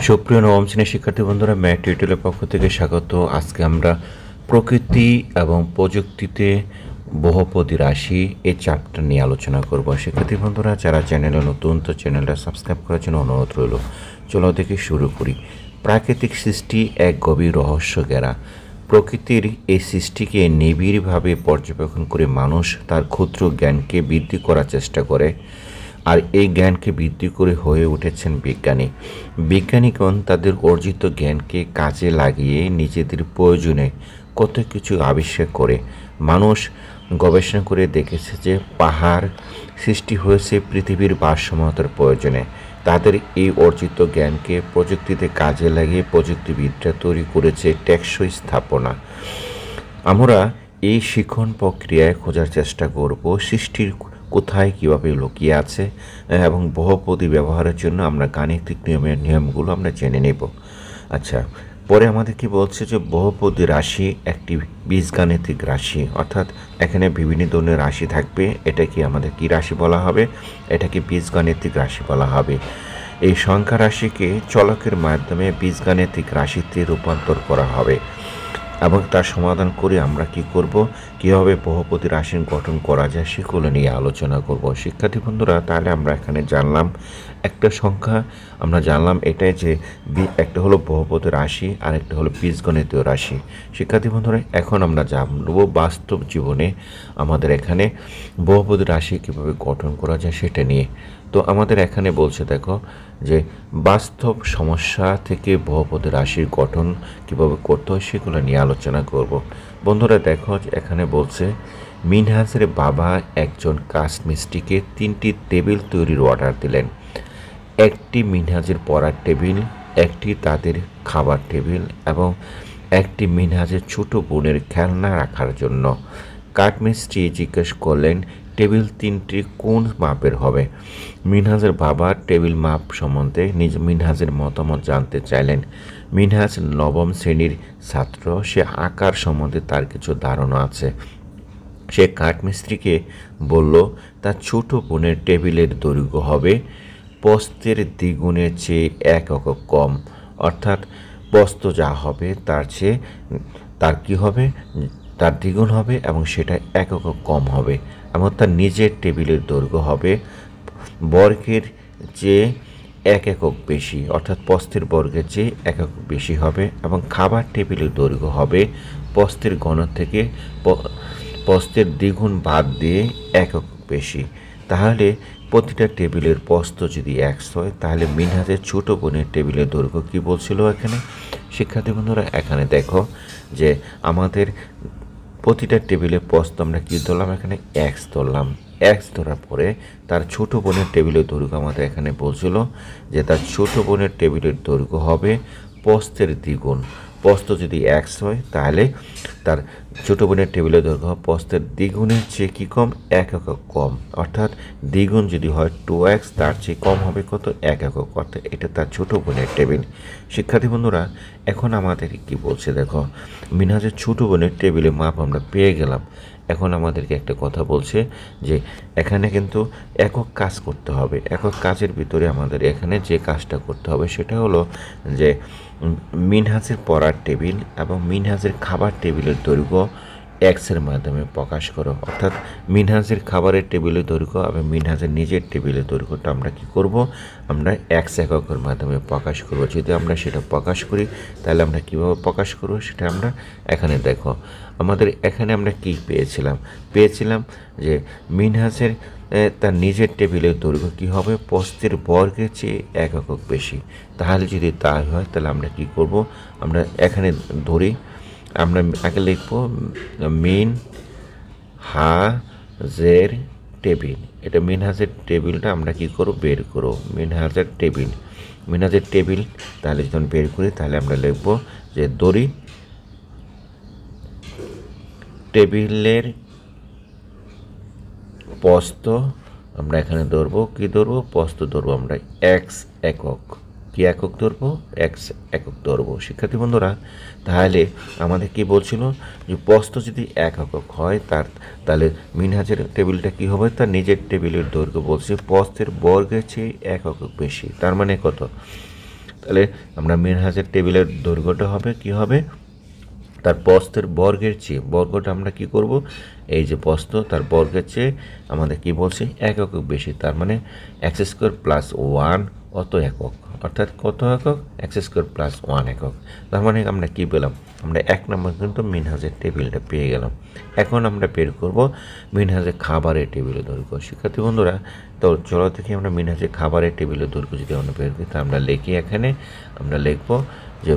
সুপ্রিয় নবম শ্রেণীর শিক্ষার্থী বন্ধুরা, ম্যাথ টিউটোরিয়ালের পক্ষ থেকে স্বাগত। আজকে আমরা প্রকৃতি এবং প্রযুক্তিতে বহুপদী রাশি এই চ্যাপ্টার নিয়ে আলোচনা করব। শিক্ষার্থী বন্ধুরা, যারা চ্যানেলে নতুন, তো চ্যানেলটা সাবস্ক্রাইব করার জন্য অনুরোধ রইল। চলো দেখে শুরু করি। প্রাকৃতিক সৃষ্টি এক গভীর রহস্য ঘেরা। প্রকৃতির এই সৃষ্টিকে নিবিড়ভাবে পর্যবেক্ষণ করে মানুষ তার ক্ষুদ্র জ্ঞানকে বৃদ্ধি করার চেষ্টা করে, আর এই জ্ঞানকে বৃদ্ধি করে হয়ে উঠেছেন বিজ্ঞানী। বিজ্ঞানীগণ তাদের অর্জিত জ্ঞানকে কাজে লাগিয়ে নিজেদের প্রয়োজনে কত কিছু আবিষ্কার করে। মানুষ গবেষণা করে দেখেছে যে পাহাড় সৃষ্টি হয়েছে পৃথিবীর ভারসাম্যতার প্রয়োজনে। তাদের এই অর্জিত জ্ঞানকে প্রযুক্তিতে কাজে লাগিয়ে প্রযুক্তিবিদরা তৈরি করেছে টেকসই স্থাপনা। আমরা এই শিখন প্রক্রিয়ায় খোঁজার চেষ্টা করব সৃষ্টির কোথায় কীভাবে লুকিয়ে আছে, এবং বহুপদী ব্যবহারের জন্য আমরা গাণিতিক নিয়মগুলো আমরা জেনে নেব। আচ্ছা, পরে আমাদের কি বলছে যে বহুপদী রাশি একটি বীজগাণিতিক রাশি, অর্থাৎ এখানে বিভিন্ন ধরনের রাশি থাকবে। এটাকে আমাদের কি রাশি বলা হবে? এটাকে বীজগাণিতিক রাশি বলা হবে। এই সংখ্যা রাশিকে চলকের মাধ্যমে বীজগাণিতিক রাশিতে রূপান্তর করা হবে এবং তার সমাধান করে আমরা কি করব, কীভাবে বহুপদী রাশির গঠন করা যায় সেগুলো নিয়ে আলোচনা করব। শিক্ষার্থী বন্ধুরা, তাহলে আমরা এখানে জানলাম একটা সংখ্যা, আমরা জানলাম এটাই যে একটা হলো বহুপদী রাশি আর একটা হলো বীজগণিতীয় রাশি। শিক্ষার্থী বন্ধুরা, এখন আমরা জানব বাস্তব জীবনে আমাদের এখানে বহুপদী রাশি কীভাবে গঠন করা যায় সেটা নিয়ে। তো আমাদের এখানে বলছে, দেখো যে বাস্তব সমস্যা থেকে বহুপদী রাশির গঠন কীভাবে করতে হয় সেগুলো নিয়ে আলোচনা করব। বন্ধুরা দেখো, এখানে বলছে মিনহাজের বাবা একজন কাঠমিস্ত্রিকে 3টি টেবিল তৈরির অর্ডার দিলেন। একটি মিনহাজের পড়ার টেবিল, একটি তাদের খাবার টেবিল এবং একটি মিনহাজের ছোট বোনের খেলনা রাখার জন্য। কাঠমিস্ত্রি জিজ্ঞেস করলেন টেবিল 3টি কোন মাপের হবে। মিনহাজের বাবা টেবিল মাপ সম্বন্ধে মিনহাজের মতামত জানতে চাইলেন। মিনহাজ নবম শ্রেণীর ছাত্র, সে আকার সম্বন্ধে তার কিছু ধারণা আছে। সে কাঠমিস্ত্রিকে বলল তার ছোট বোনের টেবিলের দৈর্ঘ্য হবে প্রস্থের দ্বিগুণের চেয়ে 1 একক কম, অর্থাৎ প্রস্থ যা হবে তার চেয়ে তার কি হবে, তার দ্বিগুণ হবে এবং সেটা 1 একক কম হবে। এবং তার নিজের টেবিলের দৈর্ঘ্য হবে বর্গের চেয়ে 1 একক বেশি, অর্থাৎ প্রস্থের বর্গের চেয়ে 1 একক বেশি হবে। এবং খাবার টেবিলের দৈর্ঘ্য হবে প্রস্থের ঘন থেকে প্রস্থের দ্বিগুণ বাদ দিয়ে 1 একক বেশি। তাহলে প্রতিটা টেবিলের প্রস্থ যদি 1 হয়, তাহলে মিনহাজের ছোট বোনের টেবিলের দৈর্ঘ্য কী বলছিল এখানে? শিক্ষার্থী বন্ধুরা, এখানে দেখো যে আমাদের প্রতিটা টেবিলের প্রস্থ আমরা কী ধরলাম, এখানে x ধরলাম। x ধরার পরে তার ছোট বোনের টেবিলের দৈর্ঘ্য আমাদের এখানে বলছিল যে তার ছোট বোনের টেবিলের দৈর্ঘ্য হবে প্রস্থের দ্বিগুণ। প্রস্থ যদি 1 হয়, তাহলে তার ছোট বোনের টেবিলের দৈর্ঘ্য প্রস্থের দ্বিগুণের চেয়ে কী কম, 1 একক কম। অর্থাৎ দ্বিগুণ যদি হয় 2x, তার চেয়ে কম হবে কত, 1 একক। অর্থাৎ এটা তার ছোট বোনের টেবিল। শিক্ষার্থী বন্ধুরা, এখন আমাদের কি বলছে দেখো, মিনহাজের ছোট বোনের টেবিলের মাপ আমরা পেয়ে গেলাম। এখন আমাদেরকে একটা কথা বলছে যে এখানে কিন্তু একক কাজ করতে হবে। একক কাজের ভিতরে আমাদের এখানে যে কাজটা করতে হবে সেটা হলো যে মিনহাজের পড়ার টেবিল এবং মিনহাজের খাবার টেবিলের দৈর্ঘ্য এক্সের মাধ্যমে প্রকাশ করো। অর্থাৎ মিনহাজের খাবারের টেবিলের দৈর্ঘ্য এবং মিনহাজের নিজের টেবিলের দৈর্ঘ্যটা আমরা কি করব, আমরা x এককের মাধ্যমে প্রকাশ করব। যদি আমরা সেটা প্রকাশ করি, তাহলে আমরা কীভাবে প্রকাশ করব সেটা আমরা এখানে দেখো। আমাদের এখানে আমরা কি পেয়েছিলাম যে মিনহাজের তার নিজের টেবিলের দৈর্ঘ্য কী হবে, প্রস্থের বর্গের চেয়ে 1 একক বেশি। তাহলে যদি তাই হয়, তাহলে আমরা কি করব, আমরা এখানে ধরি, আমরা আগে লিখব মিনহাজের টেবিল। এটা মিনহাজের টেবিলটা আমরা কি করব, বের করব। মিনহাজের টেবিল তাহলে যখন বের করি, তাহলে আমরা লিখব যে ধরি টেবিলের প্রস্থ, আমরা এখানে ধরবো কি ধরবো, প্রস্থ ধরবো আমরা x একক। কি একক ধরবো, x একক ধরবো। শিক্ষার্থী বন্ধুরা, তাহলে আমাদের কি বলছিল যে প্রস্থ যদি 1 একক হয়, তাহলে মিনহাজের টেবিলটা কি হবে, তার নিজের টেবিলের দৈর্ঘ্য বলছে প্রস্থের বর্গের চেয়ে 1 একক বেশি। তার মানে কত, তাহলে আমরা মিনহাজের টেবিলের দৈর্ঘ্যটা হবে কি হবে, তার প্রস্থের বর্গের চেয়ে, বর্গটা আমরা কি করব, এই যে প্রস্থ তার বর্গের চেয়ে আমাদের কি বলছে এক একক বেশি, তার মানে এক্স স্কোয়ার প্লাস ওয়ান অত একক, অর্থাৎ কত একক, এক্স স্কোয়ার প্লাস ওয়ান একক। তার মানে আমরা কি পেলাম, আমরা এক নম্বর কিন্তু মিনহাজের টেবিলটা পেয়ে গেলাম। এখন আমরা বের করব মিনহাজের খাবারের টেবিলের দৈর্ঘ্য। শিক্ষার্থী বন্ধুরা, তো চলো দেখি আমরা মিনহাজের খাবারের টেবিলের দৈর্ঘ্য যদি আমরা বের করি, তা আমরা লিখি, এখানে আমরা লিখব যে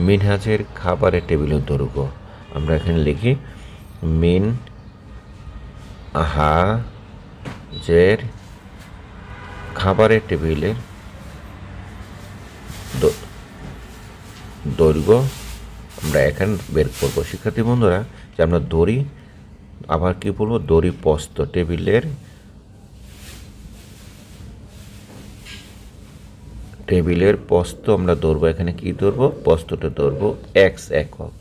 মিনহাজের খাবারের টেবিলের দৈর্ঘ্য। আমরা এখানে লিখি মিন হাজের খাবারের টেবিলের দৈর্ঘ্য আমরা এখানে বের করবো। শিক্ষার্থী বন্ধুরা, যে আমরা দড়ি, আবার কি বলবো, দড়ি প্রস্থ টেবিলের প্রস্থ আমরা ধরবো, এখানে কি ধরবো, প্রস্থটা ধরবো এক্স একক।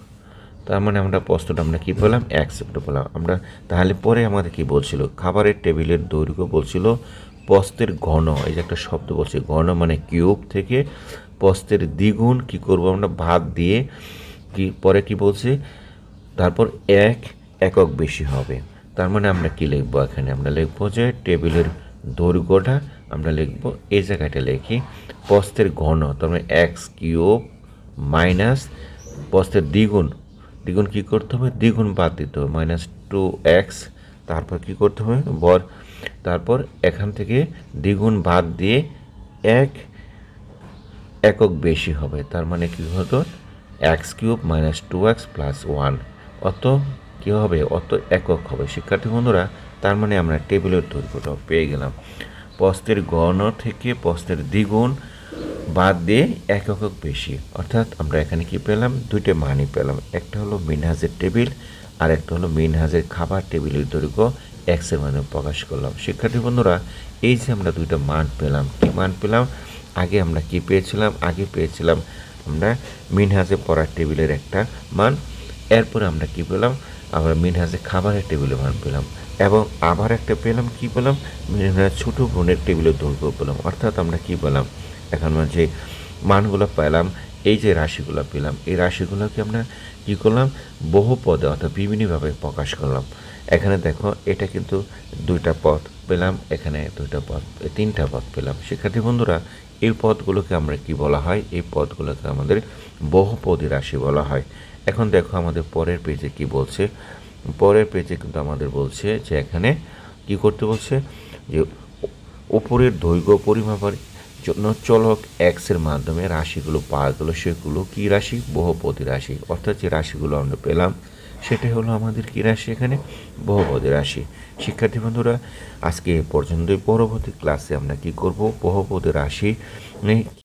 তার মানে আমরা প্রস্থটা আমরা কি পেলাম, এক্স পেলাম আমরা। তাহলে পরে আমাদের কি বলছিল, খাবারের টেবিলের দৈর্ঘ্য বলছিল প্রস্থের ঘন, এই যে একটা শব্দ বলছে ঘন মানে কিউব থেকে প্রস্থের দ্বিগুণ কি করব আমরা ভাগ দিয়ে, কি পরে কি বলছে, তারপর এক একক বেশি হবে। তার মানে আমরা কি লিখবো, এখানে আমরা লিখবো যে টেবিলের দৈর্ঘ্যটা আমরা লিখবো, এই জায়গাটা লিখি প্রস্থের ঘন, তার মানে এক্স কিউব মাইনাস প্রস্থের দ্বিগুণ, দ্বিগুণ কী করতে হবে, দ্বিগুণ বাদ দিতে হবে, মাইনাস টু এক্স, তারপর কী করতে হবে তারপর এখান থেকে দ্বিগুণ বাদ দিয়ে এক একক বেশি হবে। তার মানে কী হতো, x cube minus two x plus one, অত কী হবে, অত একক হবে। শিক্ষার্থী বন্ধুরা, তার মানে আমরা টেবিলের দৈর্ঘ্যটা পেয়ে গেলাম, প্রস্থের ঘন থেকে প্রস্থের দ্বিগুণ বাদ দিয়ে এক একক বেশি, অর্থাৎ আমরা এখানে কি পেলাম, দুইটা মানই পেলাম, একটা হলো মিনহাজের টেবিল আর একটা হলো মিনহাজের খাবার টেবিলের দৈর্ঘ্য এক্সের মানে প্রকাশ করলাম। শিক্ষার্থী বন্ধুরা, এই যে আমরা দুইটা মান পেলাম, কি মান পেলাম, আগে আমরা কি পেয়েছিলাম, আগে পেয়েছিলাম আমরা মিনহাজে পড়ার টেবিলের একটা মান, এরপরে আমরা কি পেলাম, আমরা মিনহাজে খাবারের টেবিলের মান পেলাম, এবং আবার একটা পেলাম কি পেলাম, মিনহাজের ছোটো বোনের টেবিলের দৈর্ঘ্য পেলাম। অর্থাৎ আমরা কি পেলাম, এখন যে মানগুলো পেলাম, এই যে রাশিগুলো পেলাম, এই রাশিগুলোকে আমরা কী করলাম, বহুপদে অর্থাৎ বিভিন্নভাবে প্রকাশ করলাম। এখানে দেখো, এটা কিন্তু দুইটা পদ পেলাম, এখানে দুইটা পদ, তিনটা পদ পেলাম। শিক্ষার্থী বন্ধুরা, এই পদগুলোকে আমরা কি বলা হয়, এই পদগুলোকে আমাদের বহুপদী রাশি বলা হয়। এখন দেখো আমাদের পরের পেজে কি বলছে, পরের পেজে কিন্তু আমাদের বলছে যে এখানে কি করতে বলছে, যে উপরের দৈর্ঘ্য পরিমাপের জন্য চলক এক্সের মাধ্যমে রাশিগুলো পাওয়া গেল, সেগুলো কি রাশি, বহুপদী রাশি। অর্থাৎ যে রাশিগুলো আমরা পেলাম সেটাই হলো আমাদের কি রাশি, এখানে বহুপদী রাশি। শিক্ষার্থী বন্ধুরা, আজকে এ পর্যন্তই। পরবর্তী ক্লাসে আমরা কি করব, বহুপদী রাশি